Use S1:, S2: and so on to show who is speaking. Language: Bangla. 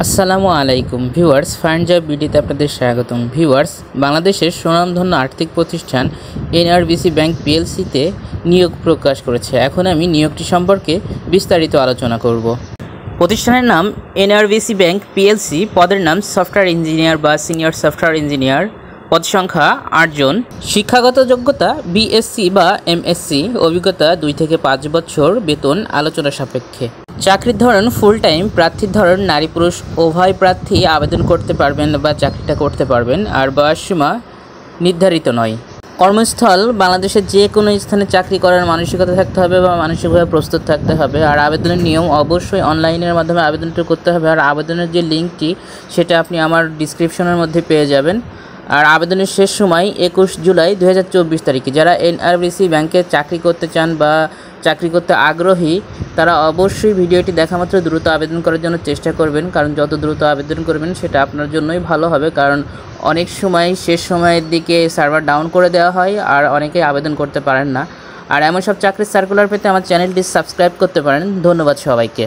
S1: আসসালামু আলাইকুম ভিউয়ার্স, ফাইন্ড জব ভিডিওতে আপনাদের স্বাগতম। ভিউয়ার্স, বাংলাদেশের সুনামধন্য আর্থিক প্রতিষ্ঠান এনআরবিসি ব্যাংক পিএলসিতে নিয়োগ প্রকাশ করেছে। এখন আমি নিয়োগটি সম্পর্কে বিস্তারিত আলোচনা করব। প্রতিষ্ঠানের নাম এনআরবিসি ব্যাংক পিএলসি, পদের নাম সফটওয়্যার ইঞ্জিনিয়ার বা সিনিয়র সফটওয়্যার ইঞ্জিনিয়ার, পদ সংখ্যা 8 জন, শিক্ষাগত যোগ্যতা বিএসসি বা এমএসসি, অভিজ্ঞতা 2 থেকে 5 বছর, বেতন আলোচনা সাপেক্ষে। চাকরির ধরন ফুল টাইম, প্রার্থীর ধরন নারী পুরুষ উভয় প্রার্থী আবেদন করতে পারবেন বা চাকরিটা করতে পারবেন, আর বয়সসীমা নির্ধারিত নয়। কর্মস্থল বাংলাদেশের যে কোনো স্থানে চাকরি করার মানসিকতা থাকতে হবে বা মানসিকভাবে প্রস্তুত থাকতে হবে। আর আবেদনের নিয়ম অবশ্যই অনলাইনের মাধ্যমে আবেদনটা করতে হবে। আর আবেদনের যে লিঙ্কটি সেটা আপনি আমার ডিসক্রিপশনের মধ্যে পেয়ে যাবেন। আর আবেদনের শেষ সময় 21 জুলাই 2024 তারিখে। যারা এনআরবিসি ব্যাংকে চাকরি করতে চান বা চাকরি করতে আগ্রহী তারা অবশ্যই ভিডিওটি দেখা মাত্র দ্রুত আবেদন করার জন্য চেষ্টা করবেন, কারণ যত দ্রুত আবেদন করবেন সেটা আপনার জন্যই ভালো হবে। কারণ অনেক সময় শেষ সময়ের দিকে সার্ভার ডাউন করে দেওয়া হয় আর অনেকেই আবেদন করতে পারেন না। আর এমন সব চাকরির সার্কুলার পেতে আমার চ্যানেলটি সাবস্ক্রাইব করতে পারেন। ধন্যবাদ সবাইকে।